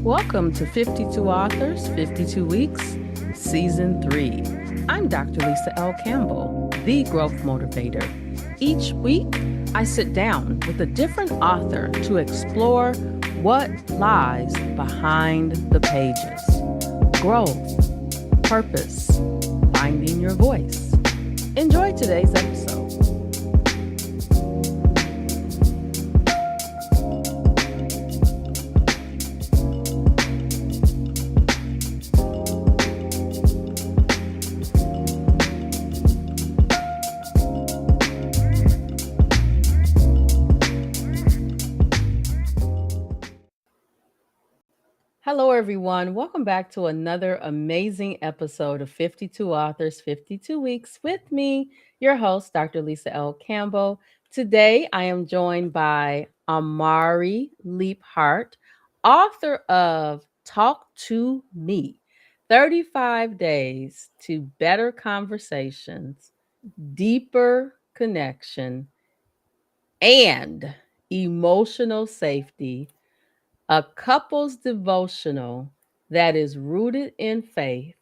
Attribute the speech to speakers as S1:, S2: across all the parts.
S1: Welcome to 52 Authors, 52 Weeks, Season 3. I'm Dr. Lisa L. Campbell, the growth motivator. Each week, I sit down with a different author to explore what lies behind the pages. Growth, purpose, finding your voice. Enjoy today's episode. Hello, everyone. Welcome back to another amazing episode of 52 Authors, 52 Weeks with me, your host, Dr. Lisa L. Campbell. Today, I am joined by Amari Leaphart, author of Talk to Me 35 Days to Better Conversations, Deeper Connection, and Emotional Safety, a couple's devotional that is rooted in faith,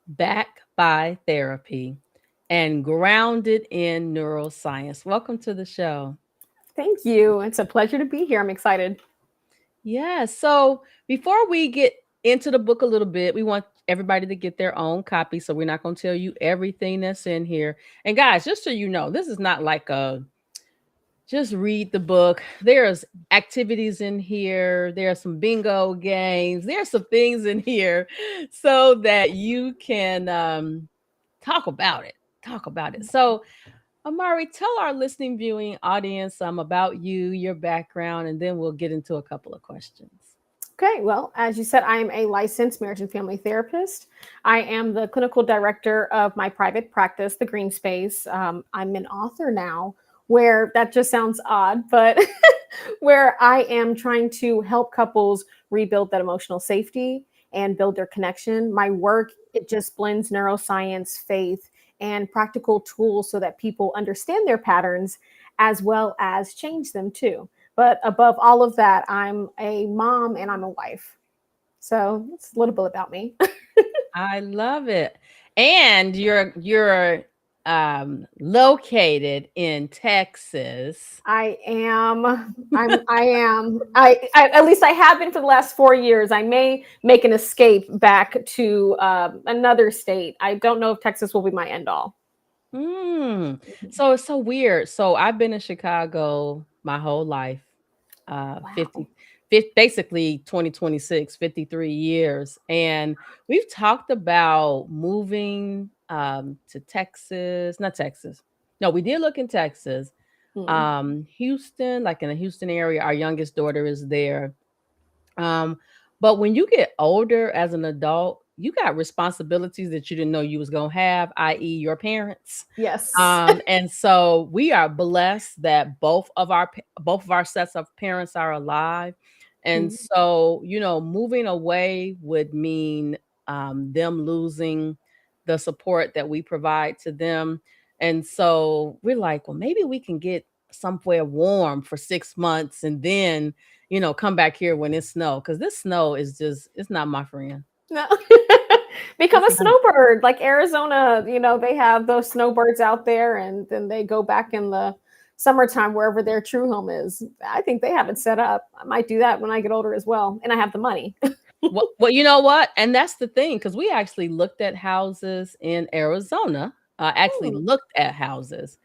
S1: backed by therapy, and grounded in neuroscience. Welcome to the show.
S2: Thank you. It's a pleasure to be here. I'm excited.
S1: Yeah. So before we get into the book a little bit, we want everybody to get their own copy. So we're not going to tell you everything that's in here. And guys, just so you know, this is not like a just read the book. There's activities in here. There are some bingo games. There's some things in here so that you can talk about it. Talk about it. So, Amari, tell our listening, viewing audience about you, your background, and then we'll get into a couple of questions.
S2: Okay, well, as you said, I am a licensed marriage and family therapist. I am the clinical director of my private practice, The Green Space. I'm an author now, where that just sounds odd, but where I am trying to help couples rebuild that emotional safety and build their connection. My work, it just blends neuroscience, faith, and practical tools so that people understand their patterns as well as change them too. But above all of that, I'm a mom and I'm a wife. So it's a little bit about me.
S1: I love it. And you're located in Texas.
S2: I at least I have been for the last 4 years. I may make an escape back to another state. I don't know if Texas will be my end all.
S1: Mm. So it's so weird. So I've been in Chicago my whole life.
S2: Wow.
S1: 50, basically 2026, 53 years. And we've talked about moving to Texas, not Texas. No, we did look in Texas.
S2: Hmm.
S1: Houston, like in the Houston area, our youngest daughter is there. Um, but when you get older as an adult, you got responsibilities that you didn't know you was gonna have, i.e., your parents.
S2: Yes.
S1: And so we are blessed that both of our sets of parents are alive. And
S2: Mhm.
S1: so, moving away would mean them losing the support that we provide to them. And so we're like, well, maybe we can get somewhere warm for 6 months and then come back here when it's snow. Cause this snow is it's not my friend.
S2: No. Become
S1: It's
S2: a
S1: not.
S2: snowbird like Arizona. They have those snowbirds out there, and then they go back in the summertime wherever their true home is. I think they have it set up. I might do that when I get older as well, and I have the money.
S1: Well, you know what? And that's the thing, because we actually looked at houses in Arizona, actually
S2: Hmm.
S1: looked at houses.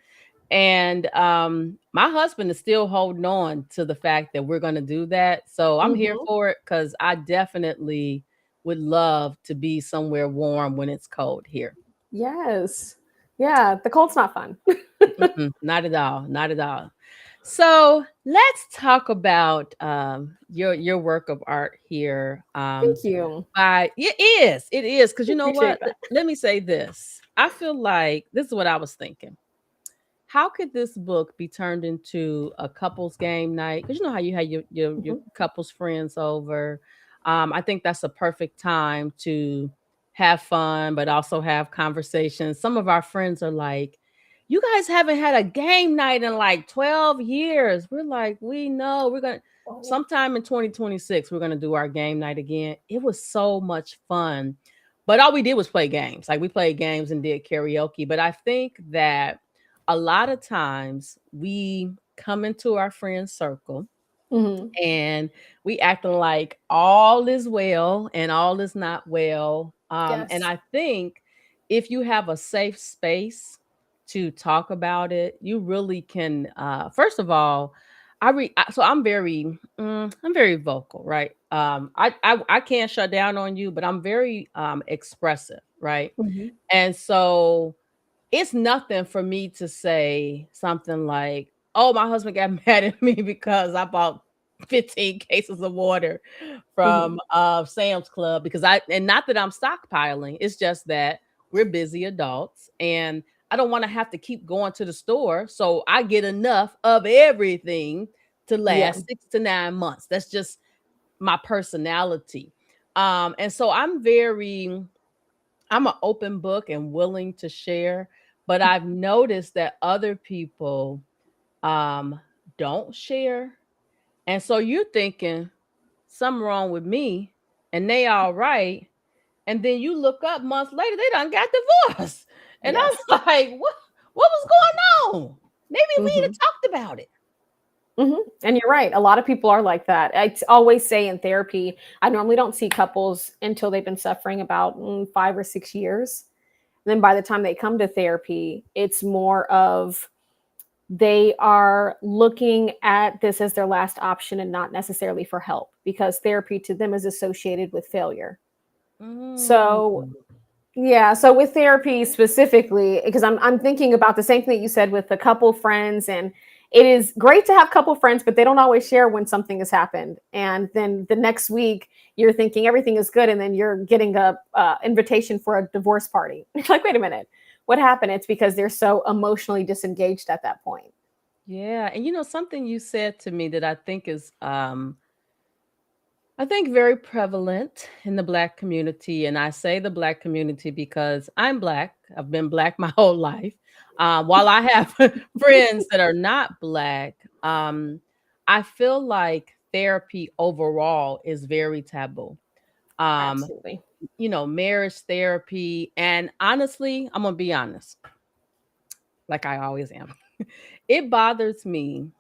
S1: And my husband is still holding on to the fact that we're going to do that. So I'm here
S2: Hmm.
S1: for it because I definitely would love to be somewhere warm when it's cold here.
S2: Yes. Yeah, the cold's not fun.
S1: Mm-mm, not at all. Not at all. So let's talk about your work of art here.
S2: Thank you.
S1: It is because you know
S2: Appreciate
S1: what?
S2: that.
S1: Let me say this. I feel like this is what I was thinking. How could this book be turned into a couples game night? Because you know how you have your
S2: Mhm.
S1: couples friends over. I think that's a perfect time to have fun, but also have conversations. Some of our friends are like, "You guys haven't had a game night in like 12 years." We're like, "We know we're gonna."
S2: Oh.
S1: sometime in 2026, we're going to do our game night again. It was so much fun. But all we did was play games. Like we played games and did karaoke. But I think that a lot of times we come into our friend circle
S2: Hmm.
S1: and we acting like all is well and all is not well. And
S2: Yes.
S1: I think if you have a safe space to talk about it, you really can. First of all, so I'm very vocal, right? I can't shut down on you, but I'm very expressive, right?
S2: Hmm.
S1: And so it's nothing for me to say something like, "Oh, my husband got mad at me because I bought 15 cases of water
S2: Hmm.
S1: from Sam's Club," because and not that I'm stockpiling, it's just that we're busy adults and I don't want to have to keep going to the store, so I get enough of everything to
S2: Yeah.
S1: last 6 to 9 months. That's just my personality. And so I'm an open book and willing to share, but I've noticed that other people um don't share. And so you're thinking something wrong with me and they all right. And then you look up months later, they done got divorced. And
S2: Yes.
S1: I'm like, what was going on? Maybe we need
S2: Hmm.
S1: to talked about it.
S2: Hmm. And you're right. A lot of people are like that. Always say in therapy, I normally don't see couples until they've been suffering about 5 or 6 years. Then by the time they come to therapy, it's more of they are looking at this as their last option and not necessarily for help because therapy to them is associated with failure.
S1: Mm.
S2: So yeah, so with therapy specifically, because I'm thinking about the same thing that you said with a couple friends, and it is great to have couple friends, but they don't always share when something has happened. And then the next week you're thinking everything is good, and then you're getting a invitation for a divorce party. It's like, wait a minute, what happened? It's because they're so emotionally disengaged at that point.
S1: Yeah. And something you said to me that I think very prevalent in the Black community. And I say the Black community because I'm Black. I've been Black my whole life. While I have friends that are not Black, I feel like therapy overall is very taboo. Um,
S2: Absolutely.
S1: Marriage therapy. And honestly, I'm going to be honest, like I always am. It bothers me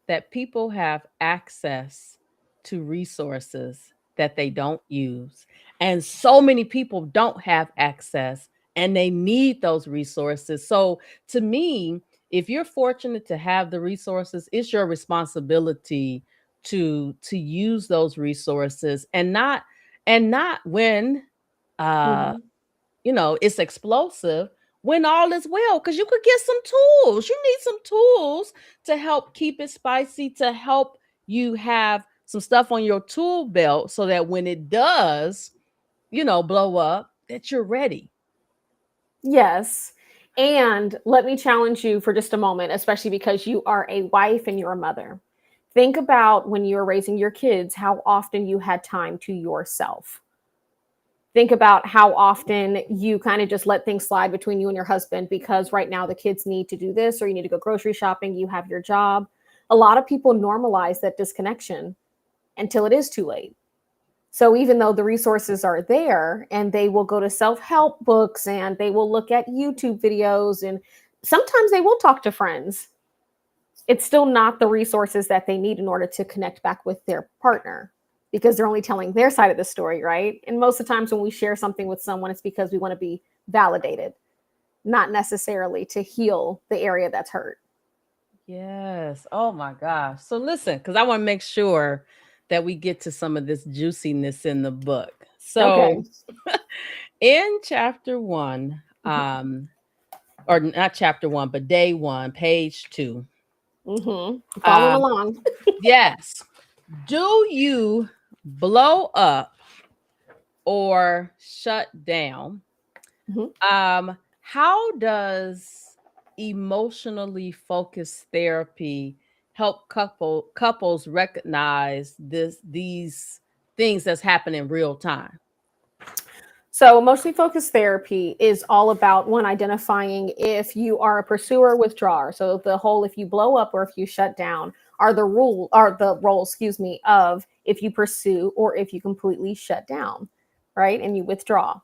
S1: that people have access to resources that they don't use. And so many people don't have access and they need those resources. So to me, if you're fortunate to have the resources, it's your responsibility to use those resources and not when uh
S2: Hmm.
S1: it's explosive when all is well, because you could get some tools. You need some tools to help keep it spicy, to help you have some stuff on your tool belt so that when it does, blow up, that you're ready.
S2: Yes. And let me challenge you for just a moment, especially because you are a wife and you're a mother. Think about when you're raising your kids, how often you had time to yourself. Think about how often you kind of just let things slide between you and your husband because right now the kids need to do this or you need to go grocery shopping, you have your job. A lot of people normalize that disconnection until it is too late. So even though the resources are there and they will go to self-help books and they will look at YouTube videos and sometimes they will talk to friends, it's still not the resources that they need in order to connect back with their partner because they're only telling their side of the story, right? And most of the times when we share something with someone, it's because we want to be validated, not necessarily to heal the area that's hurt.
S1: Yes. Oh my gosh. So listen, because I want to make sure that we get to some of this juiciness in the book.
S2: Okay.
S1: So in chapter one, or not chapter one, but day one, page two.
S2: Mm-hmm. Following
S1: Um,
S2: along.
S1: yes. Do you blow up or shut down?
S2: Mm-hmm.
S1: How does emotionally focused therapy help couples recognize these things that's happening in real time?
S2: So, emotionally focused therapy is all about one, identifying if you are a pursuer or withdrawer. So, the whole if you blow up or if you shut down are the roles, excuse me, of if you pursue or if you completely shut down, right? And you withdraw.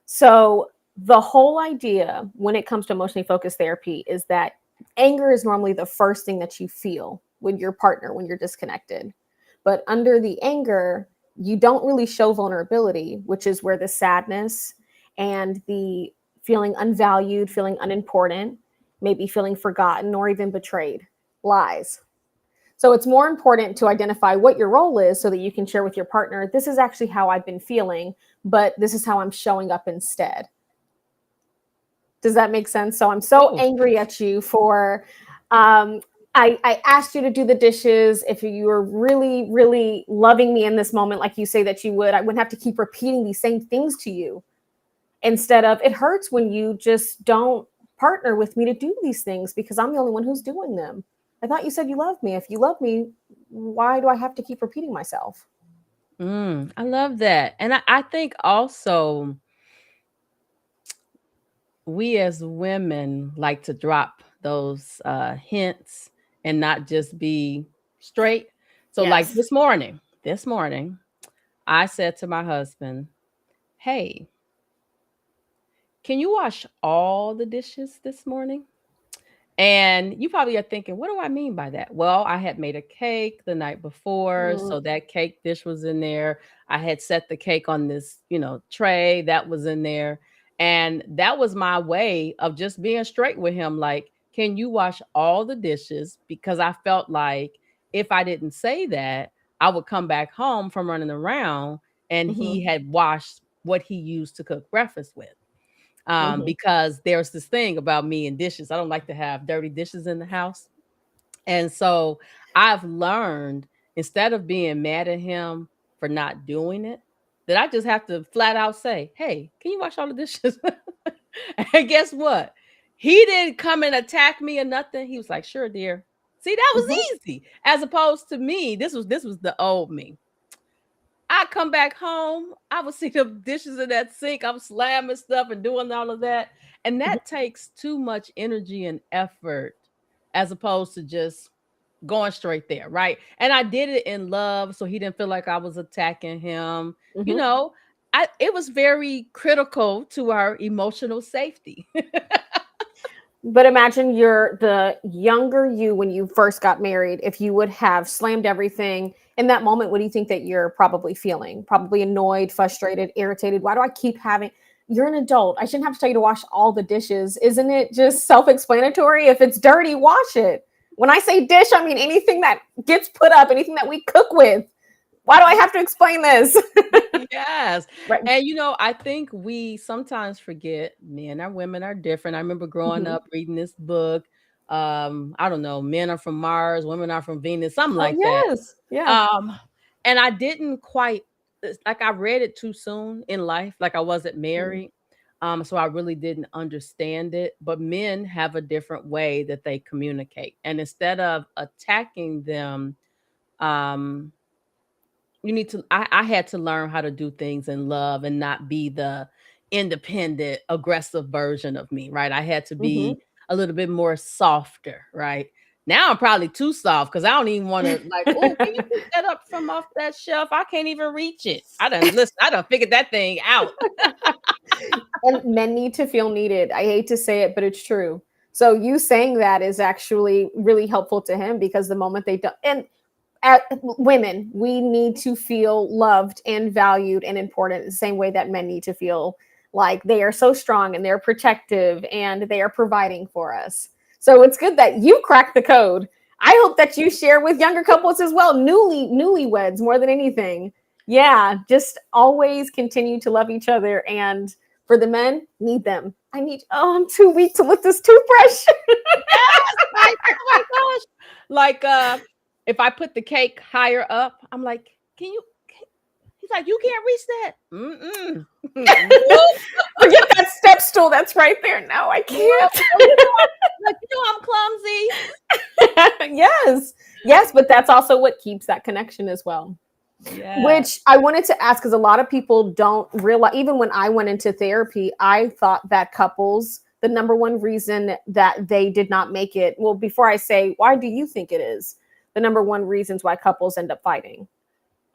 S2: So, the whole idea when it comes to emotionally focused therapy is that anger is normally the first thing that you feel with your partner when you're disconnected. But under the anger, you don't really show vulnerability, which is where the sadness and the feeling unvalued, feeling unimportant, maybe feeling forgotten or even betrayed lies. So it's more important to identify what your role is so that you can share with your partner, this is actually how I've been feeling, but this is how I'm showing up instead. Does that make sense? So I'm so
S1: Oh,
S2: angry at you for um, I asked you to do the dishes. If you were really, really loving me in this moment, like you say that you would, I wouldn't have to keep repeating these same things to you. Instead of it hurts when you just don't partner with me to do these things because I'm the only one who's doing them. I thought you said you loved me. If you love me, why do I have to keep repeating myself?
S1: I love that. And I think also we as women like to drop those hints and not just be straight. So, like
S2: Yes.
S1: this morning, I said to my husband, "Hey, can you wash all the dishes this morning?" And you probably are thinking, what do I mean by that? Well, I had made a cake the night before,
S2: Mm-hmm.
S1: so that cake dish was in there. I had set the cake on this, tray that was in there. And that was my way of just being straight with him. Like, can you wash all the dishes? Because I felt like if I didn't say that, I would come back home from running around and he had washed what he used to cook breakfast with,
S2: Mm-hmm.
S1: because there's this thing about me and dishes. I don't like to have dirty dishes in the house. And so I've learned, instead of being mad at him for not doing it, that I just have to flat out say, "Hey, can you wash all the dishes?" And guess what? He didn't come and attack me or nothing. He was like, "Sure, dear." See, that was
S2: Mm-hmm.
S1: easy. As opposed to me, this was the old me. I come back home, I would see the dishes in that sink. I'm slamming stuff and doing all of that. And that takes too much energy and effort as opposed to just going straight there, right? And I did it in love, so he didn't feel like I was attacking him. You
S2: Mm-hmm.
S1: know, it was very critical to our emotional safety.
S2: But imagine you're the younger you when you first got married. If you would have slammed everything in that moment, what do you think that you're probably feeling? Probably annoyed, frustrated, irritated. Why do I keep having? You're an adult. I shouldn't have to tell you to wash all the dishes. Isn't it just self explanatory? If it's dirty, wash it. When I say dish, I mean anything that gets put up, anything that we cook with. Why do I have to explain this?
S1: Yes.
S2: Right.
S1: And I think we sometimes forget men or women are different. I remember growing
S2: Mm-hmm.
S1: up reading this book. I don't know, men are from Mars, women are from Venus, something
S2: Oh,
S1: like that.
S2: yes. Yeah.
S1: Um, and I didn't quite, it's like I read it too soon in life, like I wasn't
S2: Mm-hmm.
S1: married. So I really didn't understand it. But men have a different way that they communicate. And instead of attacking them, um, you need to I had to learn how to do things in love and not be the independent aggressive version of me, right? I had to
S2: Mm-hmm.
S1: be a little bit more softer, right? Now I'm probably too soft because I don't even want to, like, oh, can you pick that up from off that shelf? I can't even reach it. I done figured that thing out.
S2: And men need to feel needed. I hate to say it, but it's true. So you saying that is actually really helpful to him because the moment they don't, and women, we need to feel loved and valued and important the same way that men need to feel like they are so strong and they're protective and they are providing for us. So it's good that you cracked the code. I hope that you share with younger couples as well, newlyweds more than anything. Yeah, just always continue to love each other, and for the men, need them. I'm too weak to lift this toothbrush.
S1: Yes, like, oh my gosh. Like, if I put the cake higher up, I'm like, can you? He's like, you can't reach that. Mm-mm. Nope.
S2: Forget that step stool that's right there. No, I
S1: Nope.
S2: can't.
S1: Oh, I'm clumsy.
S2: Yes. Yes, but that's also what keeps that connection as well.
S1: Yeah.
S2: Which I wanted to ask because a lot of people don't realize, even when I went into therapy, I thought that couples, the number one reason that they did not make it, well, before I say, why do you think it is the number one reasons why couples end up fighting?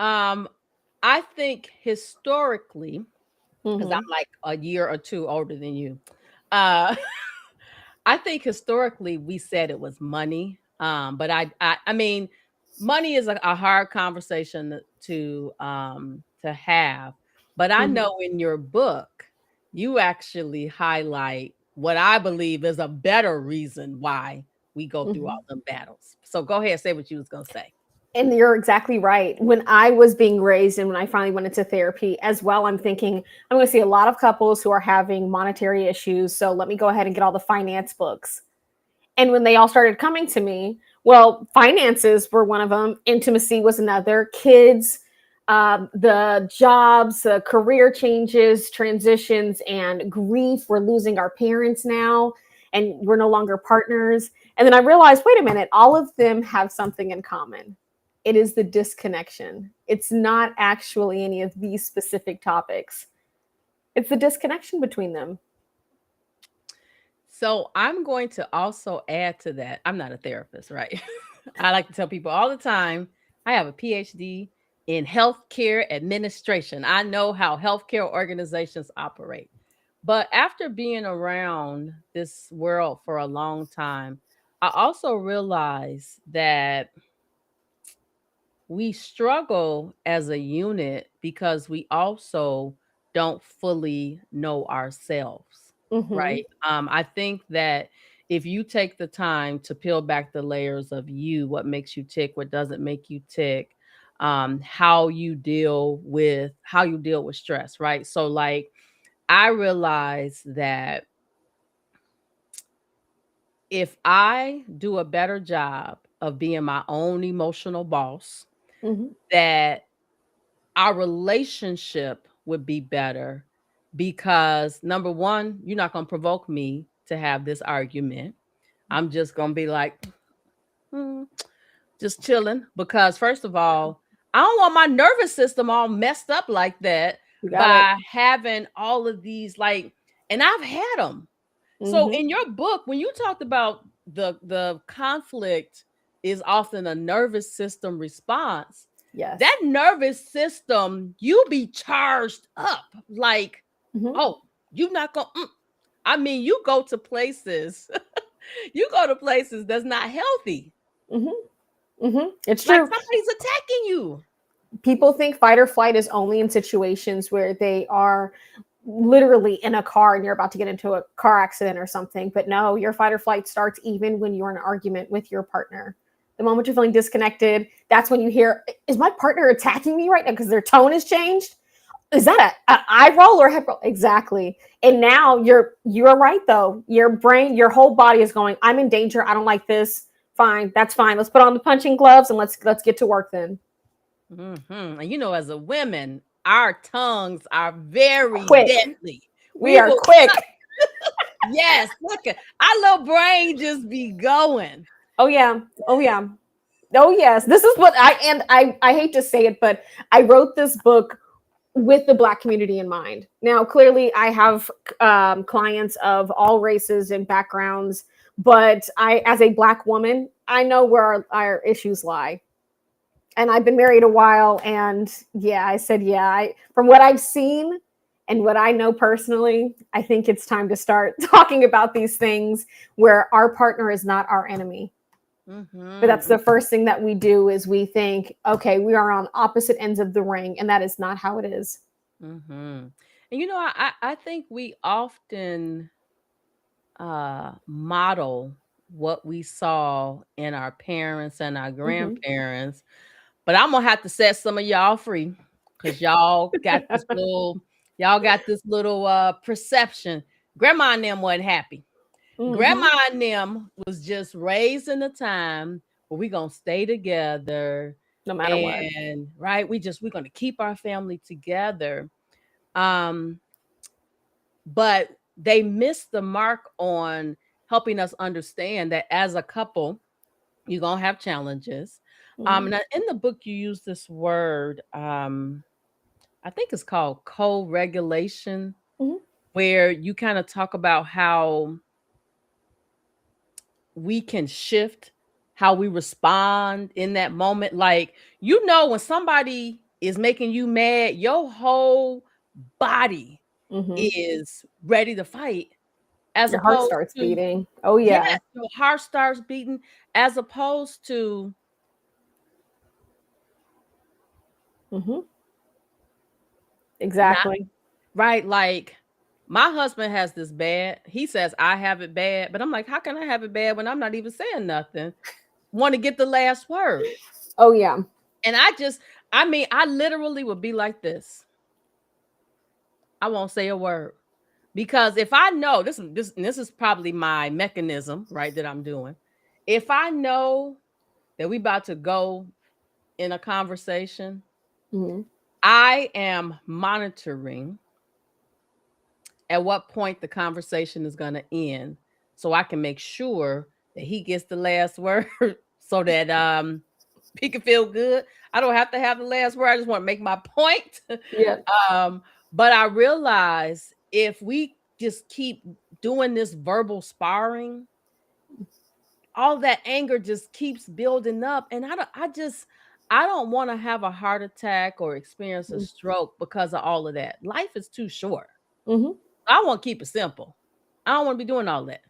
S1: Um, I think historically, because
S2: Mm-hmm.
S1: I'm like a year or two older than you, uh, I think historically we said it was money. But I mean, money is a hard conversation to have. But I
S2: Mm-hmm.
S1: know in your book, you actually highlight what I believe is a better reason why we go through
S2: Mm-hmm.
S1: all them battles. So go ahead, say what you was gonna say.
S2: And you're exactly right. When I was being raised and when I finally went into therapy as well, I'm thinking I'm going to see a lot of couples who are having monetary issues. So let me go ahead and get all the finance books. And when they all started coming to me, well, finances were one of them, intimacy was another, kids, the jobs, career changes, transitions, and grief. We're losing our parents now, and we're no longer partners. And then I realized, wait a minute, all of them have something in common. It is the disconnection. It's not actually any of these specific topics, it's the disconnection between them.
S1: So I'm going to also add to that. I'm not a therapist, right? I like to tell people all the time I have a PhD in healthcare administration. I know how healthcare organizations operate. But after being around this world for a long time, I also realized that we struggle as a unit because we also don't fully know ourselves,
S2: Mm-hmm.
S1: right? I think that if you take the time to peel back the layers of you, what makes you tick, what doesn't make you tick, how you deal with stress, right? So like I realize that if I do a better job of being my own emotional boss,
S2: Mm-hmm.
S1: that our relationship would be better because number one, you're not going to provoke me to have this argument. I'm just going to be like, "Hmm, just chilling." Because, first of
S2: Yeah,
S1: all, I don't want my nervous system all messed up like that
S2: you got it.
S1: by having all of these, like, and I've had them. So,
S2: Mm-hmm.
S1: in your book, when you talked about the conflict is often a nervous system response, that
S2: Yes.
S1: nervous system, you be charged up like,
S2: Mm-hmm.
S1: oh, you not gonna. I mean, you go to places, you go to places that's not healthy.
S2: Mm-hmm. Mm-hmm. It's
S1: Like
S2: true.
S1: somebody's attacking you.
S2: People think fight or flight is only in situations where they are literally in a car and you're about to get into a car accident or something. But no, your fight or flight starts even when you're in an argument with your partner. The moment you're feeling disconnected, that's when you hear, is my partner attacking me right now? Because their tone has changed. Is that a eye roll or a head roll? Exactly. And now you're right though. Your brain, your whole body is going, I'm in danger. I don't like this. Fine, that's fine. Let's put on the punching gloves and let's get to work then.
S1: And as a women, our tongues are very
S2: Quick.
S1: deadly.
S2: We
S1: We
S2: are
S1: will,
S2: quick.
S1: yes, look at our little brain just be going.
S2: Oh yeah. Oh yeah. Oh yes. This is what I hate to say it, but I wrote this book with the Black community in mind. Now, clearly, I have clients of all races and backgrounds, but I, as a Black woman, I know where our issues lie. And I've been married a while, and yeah, I said, yeah, from what I've seen and what I know personally, I think it's time to start talking about these things where our partner is not our enemy. But that's the
S1: Mhm.
S2: first thing that we do is we think, okay, we are on opposite ends of the ring, and that is not how it is.
S1: Mhm. And I think we often model what we saw in our parents and our
S2: Mm-hmm.
S1: grandparents, but I'm gonna have to set some of y'all free because y'all got this little perception. Grandma and them wasn't happy.
S2: Mm-hmm.
S1: Grandma and them was just raised in a time where we gonna stay together
S2: No matter what.
S1: and right, we're gonna keep our family together. Um, but they missed the mark on helping us understand that as a couple, You're gonna have challenges.
S2: Mhm.
S1: In the book, you use this word. I think it's called co-regulation,
S2: Mhm.
S1: where you kind of talk about how we can shift how we respond in that moment. Like, when somebody is making you mad, your whole body
S2: Mhm.
S1: is ready to fight, as
S2: Your heart
S1: opposed
S2: starts
S1: to,
S2: beating. Oh
S1: yes,
S2: yeah.
S1: your heart starts beating, as opposed to
S2: Mhm.
S1: not,
S2: Exactly.
S1: right. Like, my husband has this bad. He says I have it bad, but I'm like, how can I have it bad when I'm not even saying nothing? Want to get the last word.
S2: Oh yeah.
S1: And I literally would be like this. I won't say a word. Because if I know this is probably my mechanism, right, that I'm doing. If I know that we about to go in a conversation,
S2: Mhm.
S1: I am monitoring at what point the conversation is going to end, so I can make sure that he gets the last word, so that he can feel good. I don't have to have the last word. I just want to make my point.
S2: Yeah.
S1: um but I realize if we just keep doing this verbal sparring, all that anger just keeps building up, and I don't want to have a heart attack or experience a stroke because of all of that. Life is too short.
S2: Mhm.
S1: I want to keep it simple. I don't want to be doing all that.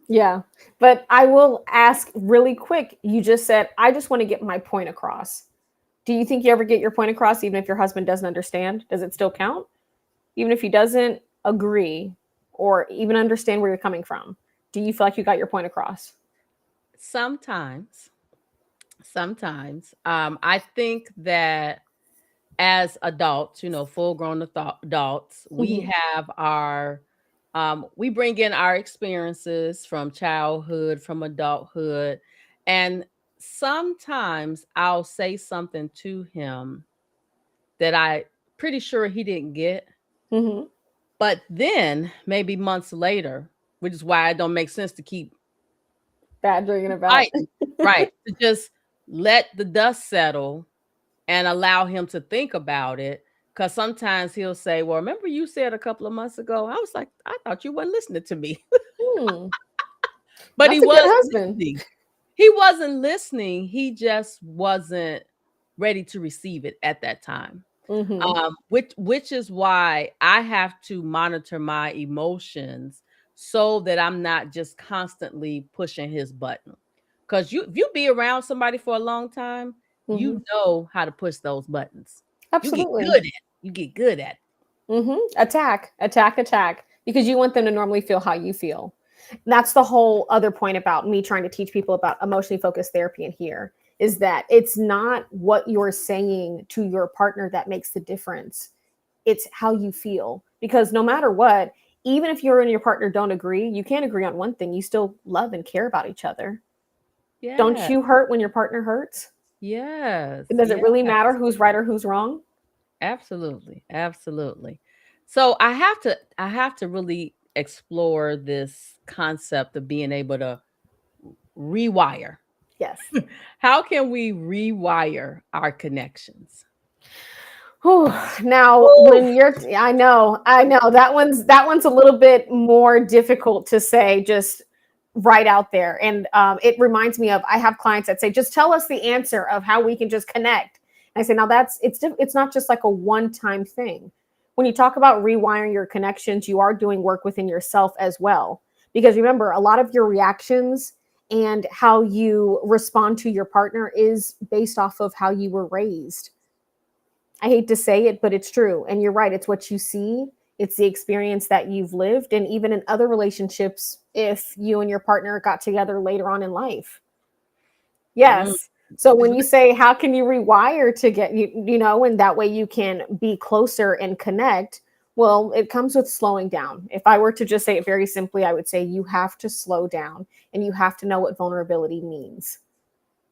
S2: Yeah. But I will ask really quick. You just said, I just want to get my point across. Do you think you ever get your point across even if your husband doesn't understand? Does it still count? Even if he doesn't agree or even understand where you're coming from? Do you feel like you got your point across?
S1: Sometimes, I think that as adults, full grown adults, we
S2: Mhm.
S1: have we bring in our experiences from childhood, from adulthood. And sometimes I'll say something to him that I pretty sure he didn't get.
S2: Mhm.
S1: But then maybe months later, which is why it don't make sense to keep
S2: Badgering about.
S1: fighting, right? To just let the dust settle and allow him to think about it. Because sometimes he'll say, well, remember you said a couple of months ago? I was like, I thought you weren't listening to me.
S2: Hmm.
S1: But he
S2: That's a good
S1: was
S2: husband.
S1: listening. He wasn't listening. He just wasn't ready to receive it at that time.
S2: Mhm.
S1: Which is why I have to monitor my emotions so that I'm not just constantly pushing his button. Because if you be around somebody for a long time,
S2: Mhm.
S1: you know how to push those buttons. You get
S2: Absolutely.
S1: good at it. You get good at it.
S2: Mhm. Attack, attack, attack, because you want them to normally feel how you feel. That's the whole other point about me trying to teach people about emotionally focused therapy in here is that it's not what you're saying to your partner that makes the difference. It's how you feel. Because no matter what, even if you and your partner don't agree, you can't agree on one thing. You still love and care about each other. Don't
S1: Yeah.
S2: you hurt when your partner hurts?
S1: Yes.
S2: Does it
S1: Yeah.
S2: really matter who's right or who's wrong?
S1: Absolutely. Absolutely. So I have to really explore this concept of being able to rewire.
S2: Yes.
S1: How can we rewire our connections?
S2: Whew. Now,
S1: Woo!
S2: when you're, I know that one's a little bit more difficult to say just right out there, and it reminds me of I have clients that say, just tell us the answer of how we can just connect. And I say, now it's not just like a one-time thing. When you talk about rewiring your connections, you are doing work within yourself as well, because remember, a lot of your reactions and how you respond to your partner is based off of how you were raised. I hate to say it, but it's true. And you're right. It's what you see, it's the experience that you've lived. And even in other relationships, if you and your partner got together later on in life.
S1: Mm.
S2: Yes. So when you say, how can you rewire to get and that way you can be closer and connect? Well, it comes with slowing down. If I were to just say it very simply, I would say you have to slow down and you have to know what vulnerability means.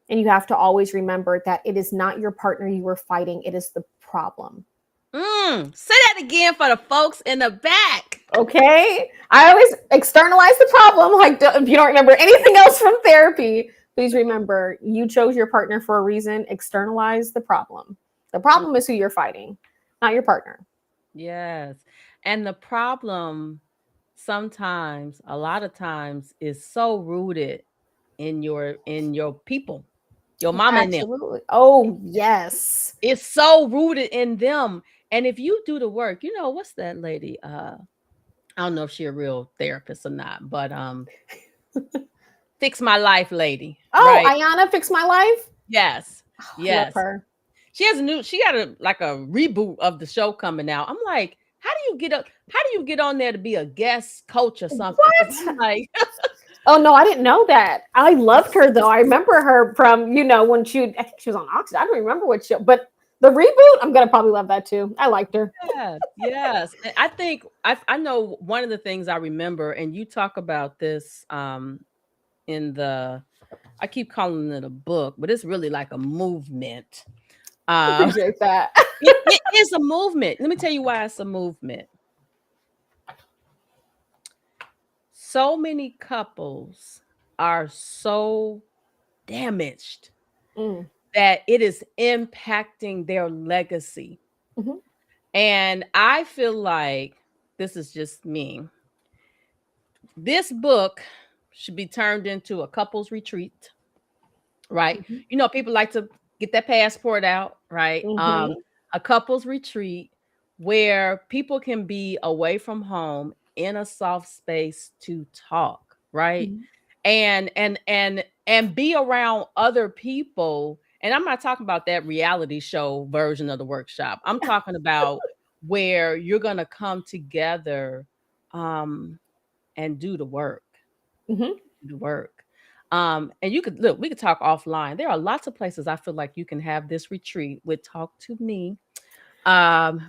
S2: And you have to always remember that it is not your partner you were fighting, it is the problem.
S1: Say that again for the folks in the back.
S2: Okay. I always externalize the problem. Like, if you don't remember anything else from therapy, Please remember, you chose your partner for a reason. Externalize the problem. The problem is who you're fighting, not your partner.
S1: Yes. And the problem sometimes, a lot of times, is so rooted in your people, your mama and them.
S2: Absolutely. Oh, yes.
S1: It's so rooted in them. And if you do the work, what's that lady? I don't know if she a real therapist or not, but Fix My Life lady,
S2: Oh,
S1: right?
S2: Ayana, Fix My Life.
S1: Yes.
S2: Oh, I love
S1: Yes.
S2: her.
S1: She got a reboot of the show coming out. I'm like, how do you get on there to be a guest coach or something? Because
S2: What?
S1: I'm like,
S2: Oh no, I didn't know that. I loved her though. I remember her from when I think she was on Oxygen. I don't remember what show, but the reboot, I'm gonna probably love that too. I liked her.
S1: yes, yes. And I think I know one of the things I remember, and you talk about this in the I keep calling it a book, but it's really like a movement.
S2: I
S1: Um,
S2: appreciate that.
S1: it is a movement. Let me tell you why it's a movement. So many couples are so damaged
S2: Mm,
S1: that it is impacting their legacy.
S2: mhm,
S1: And I feel like this is just me. This book should be turned into a couples retreat, right?
S2: mhm,
S1: People like to get that passport out, right?
S2: mhm,
S1: A couples retreat where people can be away from home in a soft space to talk, right?
S2: mhm.
S1: And be around other people. And I'm not talking about that reality show version of the workshop. I'm talking about where you're going to come together um and do the work.
S2: Mhm.
S1: Do the work. And we could talk offline. There are lots of places I feel like you can have this retreat with Talk to Me.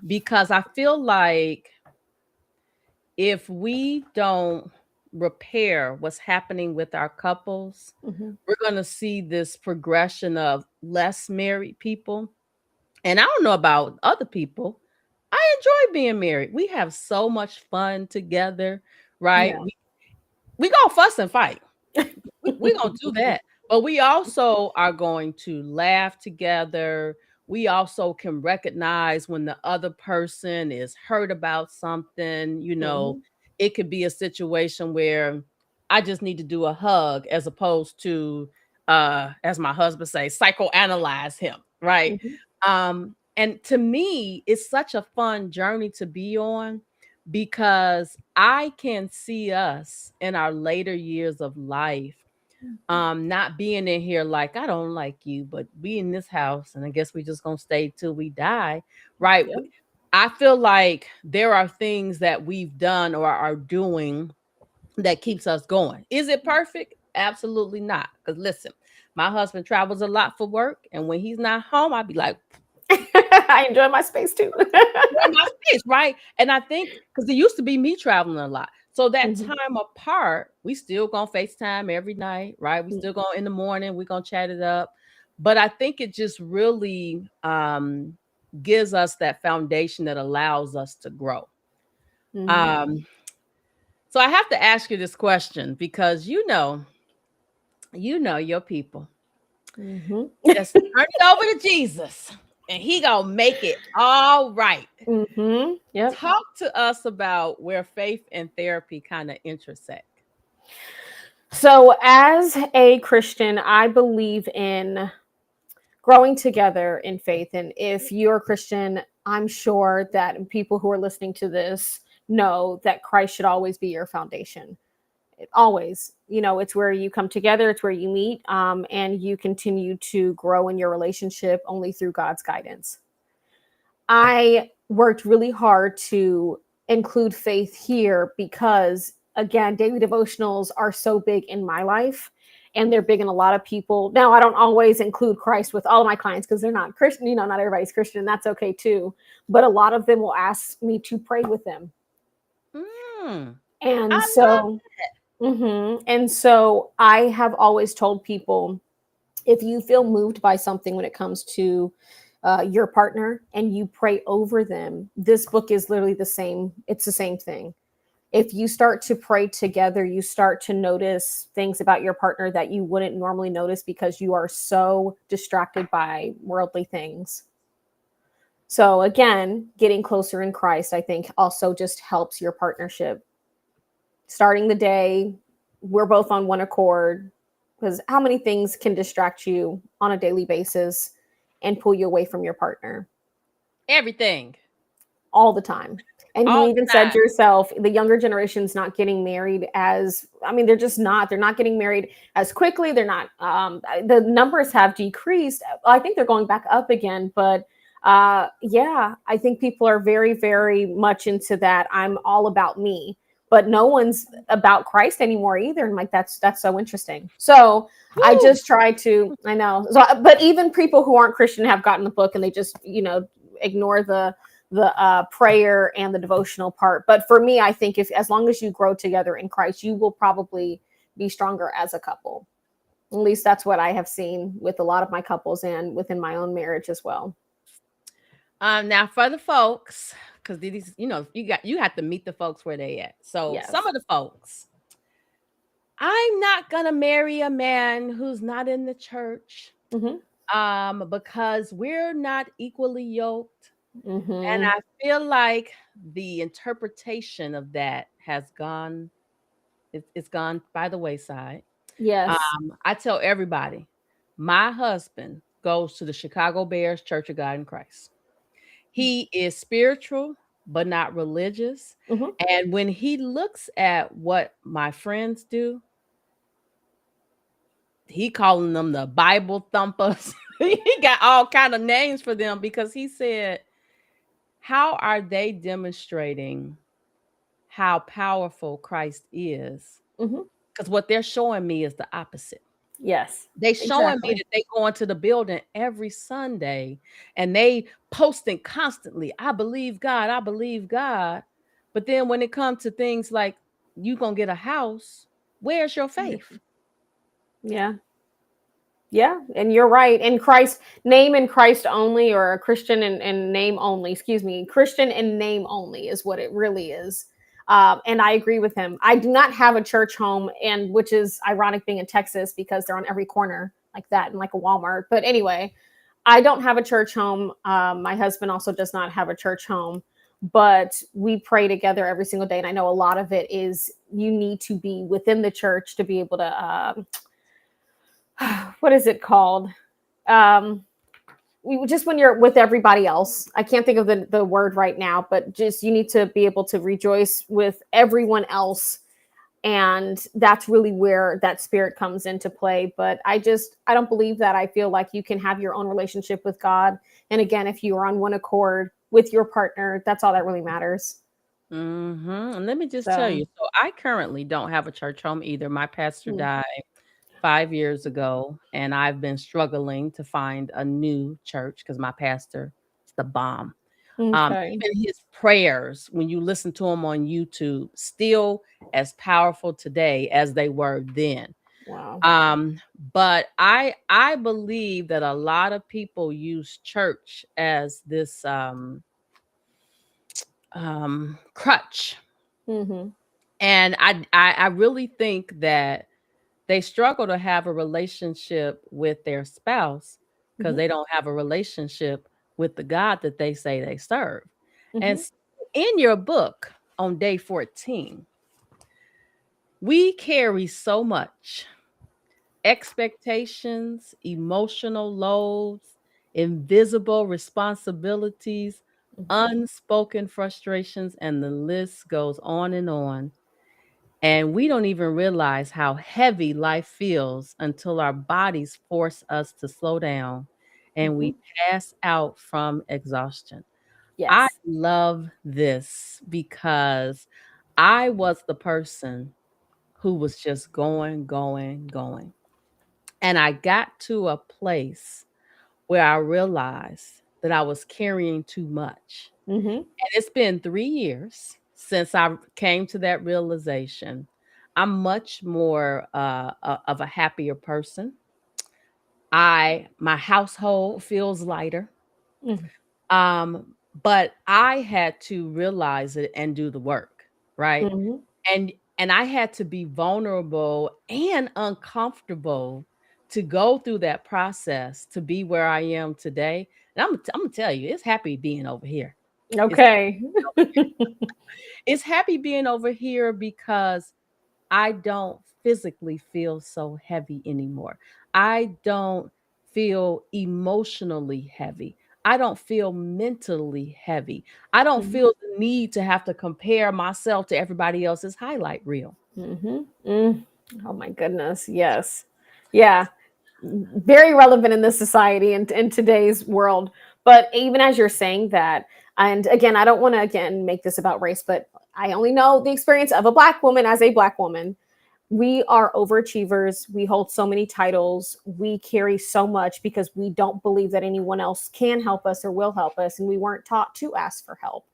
S1: Because I feel like if we don't repair what's happening with our couples,
S2: Mhm.
S1: we're going to see this progression of less married people. And I don't know about other people. I enjoy being married. We have so much fun together, right?
S2: Yeah.
S1: We gonna fuss and fight. We gonna do that. But we also are going to laugh together. We also can recognize when the other person is hurt about something.
S2: Mhm.
S1: It could be a situation where I just need to do a hug as opposed to as my husband says, psychoanalyze him, right?
S2: Mhm.
S1: And to me, it's such a fun journey to be on because I can see us in our later years of life not being in here like I don't like you, but we in this house and I guess we just gonna stay till we die, right?
S2: Yep.
S1: I feel like there are things that we've done or are doing that keeps us going. Is it perfect? Absolutely not. Because listen, my husband travels a lot for work, and when he's not home, I'd be like,
S2: I enjoy my space too.
S1: in my space, right? And I think because it used to be me traveling a lot. So that
S2: Mhm.
S1: time apart, we still gonna FaceTime every night, right? We still gonna in the morning, we gonna chat it up. But I think it just really gives us that foundation that allows us to grow.
S2: Mhm.
S1: Um, so I have to ask you this question because you know your people.
S2: Mhm.
S1: Just turn it over to Jesus and he gonna make it all right.
S2: Mhm. Yep.
S1: Talk to us about where faith and therapy kind of intersect.
S2: So, as a Christian, I believe in growing together in faith. And if you're a Christian, I'm sure that people who are listening to this know that Christ should always be your foundation. Always, it's where you come together, it's where you meet, and you continue to grow in your relationship only through God's guidance. I worked really hard to include faith here because, again, daily devotionals are so big in my life and they're big in a lot of people. Now, I don't always include Christ with all of my clients because they're not Christian, not everybody's Christian, and that's okay too. But a lot of them will ask me to pray with them.
S1: Mm,
S2: And
S1: I love
S2: so, and so I have always told people, if you feel moved by something when it comes to your partner and you pray over them, this book is literally the same. It's the same thing. If you start to pray together, you start to notice things about your partner that you wouldn't normally notice because you are so distracted by worldly things. So again, getting closer in Christ, I think, also just helps your partnership. Starting the day, we're both on one accord, because how many things can distract you on a daily basis and pull you away from your partner?
S1: Everything.
S2: All the time. And you
S1: All
S2: even
S1: the
S2: said
S1: time.
S2: yourself, the younger generation's not getting married as, I mean, they're not getting married as quickly. They're not, the numbers have decreased. I think they're going back up again, but yeah, I think people are very, very much into that. I'm all about me, but no one's about Christ anymore either. And like, that's so interesting. So I
S1: Woo!
S2: just try to, I know, so, but even people who aren't Christian have gotten the book and they just, ignore the prayer and the devotional part. But for me, I think if as long as you grow together in Christ, you will probably be stronger as a couple. At least that's what I have seen with a lot of my couples and within my own marriage as well.
S1: Now for the folks, because these, you have to meet the folks where they at. So some
S2: Yes.
S1: of the folks, I'm not gonna marry a man who's not in the church,
S2: Mm-hmm.
S1: because we're not equally yoked. And
S2: Mm-hmm.
S1: I feel like the interpretation of that has gone, it's gone by the wayside.
S2: Yes.
S1: I tell everybody, my husband goes to the Chicago Bears Church of God in Christ. He is spiritual, but not religious.
S2: Mm-hmm.
S1: And when he looks at what my friends do, he calling them the Bible thumpers. He got all kind of names for them because he said, how are they demonstrating how powerful Christ is?
S2: Mm-hmm.
S1: Because what they're showing me is the opposite.
S2: Yes.
S1: They showing me
S2: Exactly.
S1: that they go into the building every Sunday and they posting constantly, I believe God, I believe God. But then when it comes to things like you gonna get a house, where's your faith?
S2: Yeah. Yeah, and you're right. In Christ, name in Christ only, or a Christian in name only. Excuse me, Christian in name only is what it really is. And I agree with him. I do not have a church home, and which is ironic being in Texas because they're on every corner like that, and like a Walmart. But anyway, I don't have a church home. My husband also does not have a church home, but we pray together every single day. And I know a lot of it is you need to be within the church to be able to. What is it called? Um, just when you're with everybody else. I can't think of the word right now, but just you need to be able to rejoice with everyone else. And that's really where that spirit comes into play. But I don't believe that. I feel like you can have your own relationship with God. And again, if you are on one accord with your partner, that's all that really matters.
S1: And let me just tell
S2: So,
S1: you, so I currently don't have a church home either. My pastor
S2: mm,
S1: died 5 years ago, and I've been struggling to find a new church because my pastor is the bomb.
S2: okay.
S1: Even his prayers, when you listen to him on YouTube, still as powerful today as they were then.
S2: Wow.
S1: But I believe that a lot of people use church as this crutch.
S2: Mm-hmm.
S1: And I really think that they struggle to have a relationship with their spouse because
S2: Mm-hmm.
S1: they don't have a relationship with the God that they say they serve. And
S2: Mm-hmm.
S1: in your book on day 14, we carry so much expectations, emotional loads, invisible responsibilities, unspoken frustrations, and the list goes on and on. And we don't even realize how heavy life feels until our bodies force us to slow down and
S2: Mm-hmm.
S1: we pass out from exhaustion. I
S2: Yes.
S1: love this because I was the person who was just going, going, going. And I got to a place where I realized that I was carrying too much.
S2: Mm-hmm.
S1: And it's been 3 years since I came to that realization. I'm much more of a happier person. My household feels lighter.
S2: Mm-hmm.
S1: But I had to realize it and do the work. right?
S2: Mhm.
S1: And and I had to be vulnerable and uncomfortable to go through that process to be where I am today. And I'm gonna tell you, it's happy being over here. It's
S2: Okay.
S1: it's happy being over here because I don't physically feel so heavy anymore. I don't feel emotionally heavy. I don't feel mentally heavy. I don't
S2: Mhm.
S1: feel the need to have to compare myself to everybody else's highlight reel.
S2: Mhm. Mm. Oh my goodness. Yes. Yeah. Very relevant in this society and in today's world. But even as you're saying that, and again, I don't want to again make this about race, but I only know the experience of a black woman as a black woman. We are overachievers. We hold so many titles. We carry so much because we don't believe that anyone else can help us or will help us. And we weren't taught to ask for help.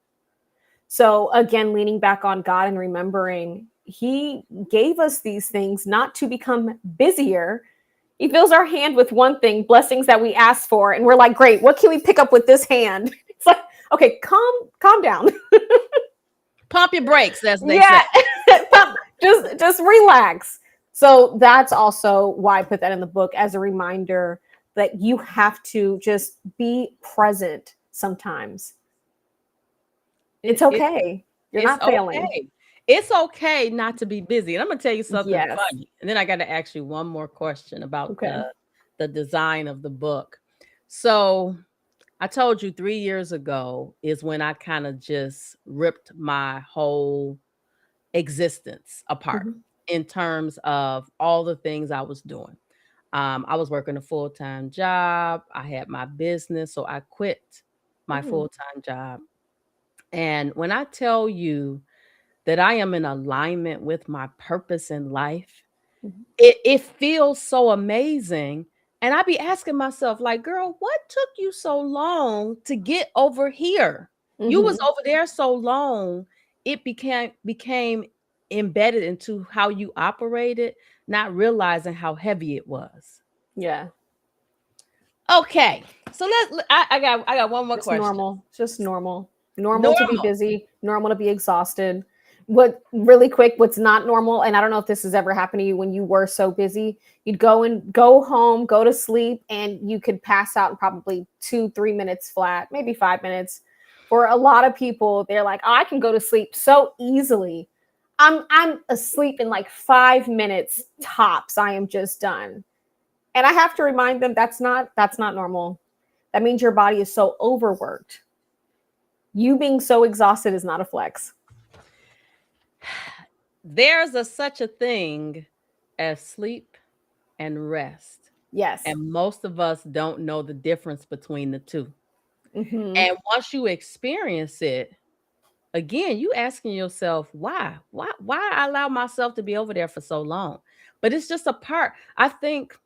S2: So, again, leaning back on God and remembering He gave us these things not to become busier. He fills our hand with one thing, blessings that we ask for. And we're like, great, what can we pick up with this hand? It's like, okay, calm down.
S1: Pump your brakes, as they say.
S2: Yeah, just relax. So that's also why I put that in the book as a reminder that you have to just be present sometimes. It's
S1: It
S2: okay. You're
S1: it's
S2: not failing.
S1: okay. It's okay not to be busy. And I'm gonna tell you something
S2: Yes.
S1: funny. And then I gotta ask you one more question about
S2: Okay.
S1: the design of the book. So I told you 3 years ago is when I kind of just ripped my whole existence apart
S2: Mhm.
S1: in terms of all the things I was doing. I was working a full time job. I had my business, so I quit my
S2: Mm.
S1: full time job. And when I tell you that I am in alignment with my purpose in life,
S2: Mhm.
S1: it feels so amazing. And I be asking myself, like, girl, what took you so long to get over here? You was
S2: Mhm.
S1: over there so long, it became embedded into how you operated, not realizing how heavy it was.
S2: Yeah.
S1: Okay, so I got one more
S2: It's
S1: question.
S2: normal. It's just normal. Normal to be
S1: Normal.
S2: busy, normal to be exhausted. What really quick, what's not normal, and I don't know if this has ever happened to you when you were so busy, you'd go home, go to sleep, and you could pass out in probably 2, 3 minutes flat, maybe 5 minutes. For a lot of people, they're like, oh, I can go to sleep so easily. I'm asleep in like 5 minutes tops. I am just done. And I have to remind them that's not normal. That means your body is so overworked. You being so exhausted is not a flex.
S1: There's such a thing as sleep and rest.
S2: Yes.
S1: And most of us don't know the difference between the two.
S2: Hmm.
S1: And once you experience it, again, you asking yourself, why? Why I allow myself to be over there for so long? But it's just a part. I think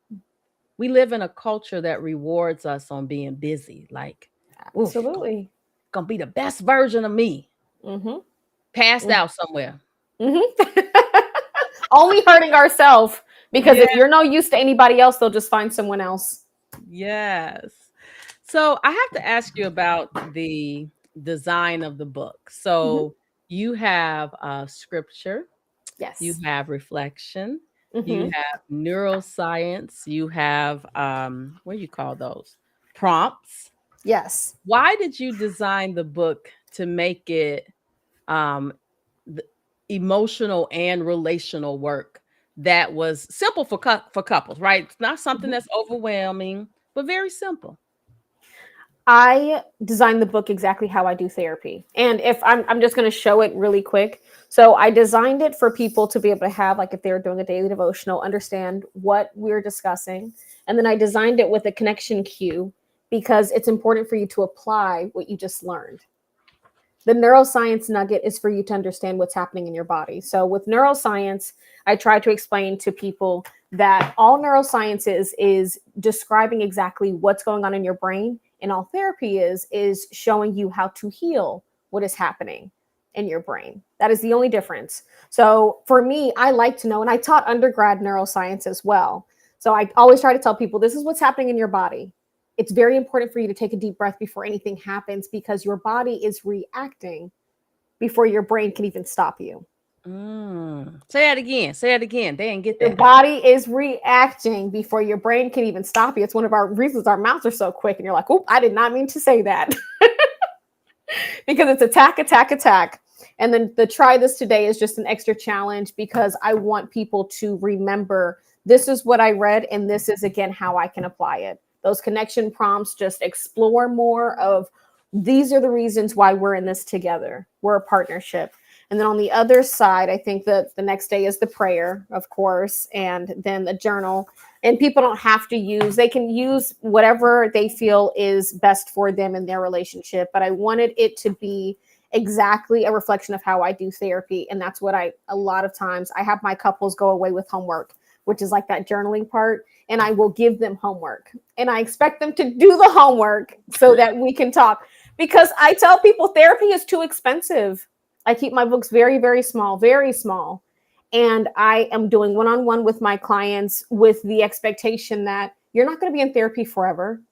S1: we live in a culture that rewards us on being busy. Like, oof,
S2: Absolutely.
S1: gonna be the best version of me,
S2: Hmm.
S1: passed out somewhere.
S2: Hmm. Only hurting ourselves because
S1: Yeah,
S2: if you're no use to anybody else, they'll just find someone else.
S1: yes. So I have to ask you about the design of the book.
S2: Hmm.
S1: So you have scripture, you
S2: Yes.
S1: have reflection, you
S2: Hmm.
S1: have neuroscience, you have what do you call those? Prompts.
S2: Yes.
S1: Why did you design the book to make it um th- emotional and relational work that was simple for for couples, right? It's not something
S2: Mhm.
S1: that's overwhelming, but very simple.
S2: I designed the book exactly how I do therapy. And if I'm just going to show it really quick. So I designed it for people to be able to have, like if they're doing a daily devotional, understand what we're discussing. And then I designed it with a connection cue because it's important for you to apply what you just learned. The neuroscience nugget is for you to understand what's happening in your body. So with neuroscience, I try to explain to people that all neuroscience is describing exactly what's going on in your brain, and all therapy is showing you how to heal what is happening in your brain. That is the only difference. So for me, I like to know, and I taught undergrad neuroscience as well. So I always try to tell people this is what's happening in your body. It's very important for you to take a deep breath before anything happens because your body is reacting before your brain can even stop you.
S1: Say that again. Say that again. They didn't get
S2: Your
S1: that.
S2: body is reacting before your brain can even stop you. It's one of our reasons our mouths are so quick, and you're like, "Oop, I did not mean to say that," because it's attack, attack, attack. And then the try this today is just an extra challenge because I want people to remember this is what I read, and this is again how I can apply it. Those connection prompts just explore more of these are the reasons why we're in this together. We're a partnership. And then on the other side, I think that the next day is the prayer, of course, and then the journal. And people don't have to use, they can use whatever they feel is best for them in their relationship. But I wanted it to be exactly a reflection of how I do therapy. And that's what a lot of times, I have my couples go away with homework, which is like that journaling part. And I will give them homework. And I expect them to do the homework so that we can talk. Because I tell people therapy is too expensive. I keep my books very, very small, very small. And I am doing one-on-one with my clients with the expectation that you're not going to be in therapy forever.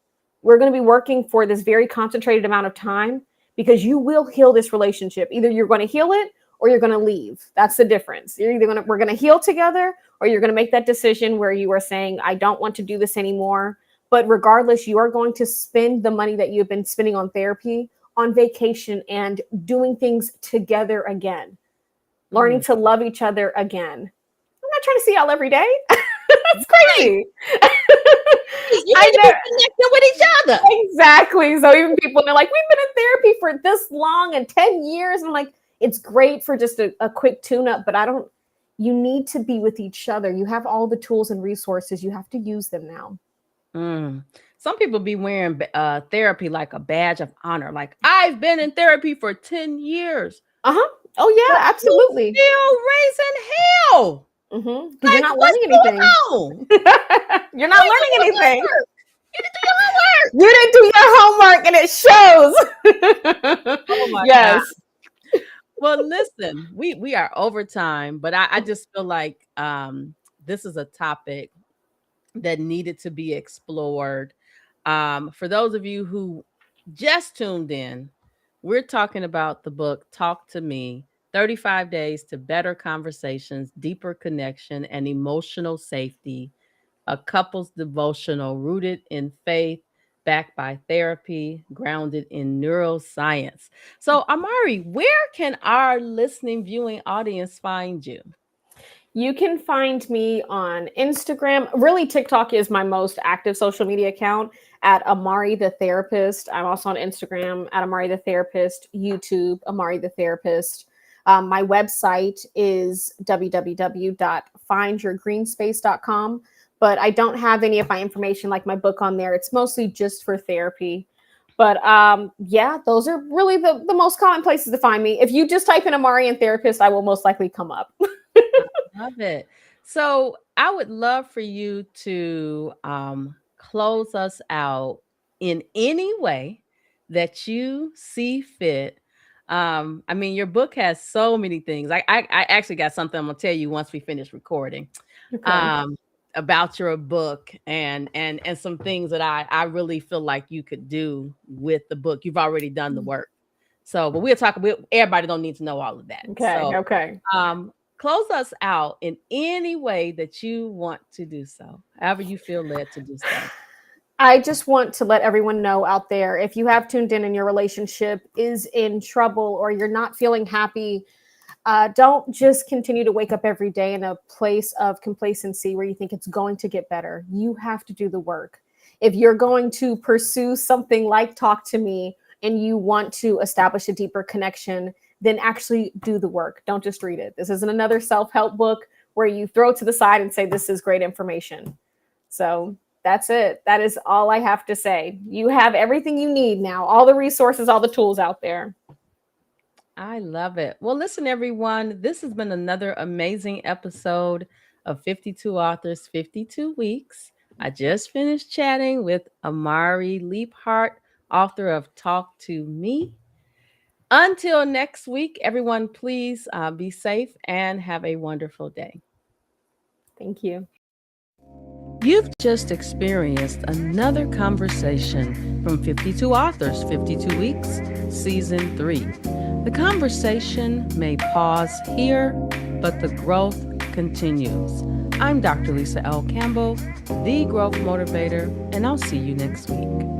S2: We're going to be working for this very concentrated amount of time because you will heal this relationship. Either you're going to heal it or you're going to leave. That's the difference. You're either we're going to heal together, or you're going to make that decision where you are saying, I don't want to do this anymore. But regardless, you are going to spend the money that you've been spending on therapy on vacation and doing things together again, learning to love each other again. I'm not trying to see y'all every day. It's crazy.
S1: You need to be connected with each other.
S2: Exactly. So even people, they're like, we've been in therapy for this long and 10 years. I'm like, it's great for just a quick tune-up, but you need to be with each other. You have all the tools and resources. You have to use them now.
S1: Some people be wearing therapy like a badge of honor. Like, I've been in therapy for 10 years.
S2: Oh, yeah, absolutely.
S1: Still raising hell.
S2: Because you're not learning anything. You're not learning anything.
S1: You didn't do your homework.
S2: You didn't do your homework, and it shows.
S1: Oh my
S2: yes.
S1: God. Well, listen, we are over time, but I just feel like this is a topic that needed to be explored. For those of you who just tuned in, we're talking about the book Talk to Me, 35 Days to Better Conversations, Deeper Connection, and Emotional Safety, a couple's devotional rooted in faith, backed by therapy, grounded in neuroscience. So, Amari, where can our listening, viewing audience find you?
S2: You can find me on Instagram. Really, TikTok is my most active social media account at Amari the Therapist. I'm also on Instagram at Amari the Therapist, YouTube, Amari the Therapist. My website is www.findyourgreenspace.com, but I don't have any of my information like my book on there. It's mostly just for therapy. But yeah, those are really the most common places to find me. If you just type in Amari and Therapist, I will most likely come up.
S1: Love it. So I would love for you to close us out in any way that you see fit. I mean, your book has so many things. I actually got something I'm gonna tell you once we finish recording.
S2: Okay.
S1: About your book and some things that I really feel like you could do with the book. You've already done the work. So, but we'll talk. Everybody don't need to know all of that.
S2: Okay.
S1: So,
S2: Okay.
S1: close us out in any way that you want to do so, however you feel led to do so.
S2: I just want to let everyone know out there, if you have tuned in and your relationship is in trouble or you're not feeling happy, don't just continue to wake up every day in a place of complacency where you think it's going to get better. You have to do the work. If you're going to pursue something like Talk to Me and you want to establish a deeper connection, then actually do the work. Don't just read it. This isn't another self-help book where you throw it to the side and say, this is great information. So that's it. That is all I have to say. You have everything you need now, all the resources, all the tools out there.
S1: I love it. Well, listen, everyone, this has been another amazing episode of 52 Authors, 52 Weeks. I just finished chatting with Amari Leaphart, author of Talk to Me. Until next week, everyone, please be safe and have a wonderful day.
S2: Thank you.
S1: You've just experienced another conversation from 52 Authors, 52 Weeks, Season 3. The conversation may pause here, but the growth continues. I'm Dr. Lisa L. Campbell, the Growth Motivator, and I'll see you next week.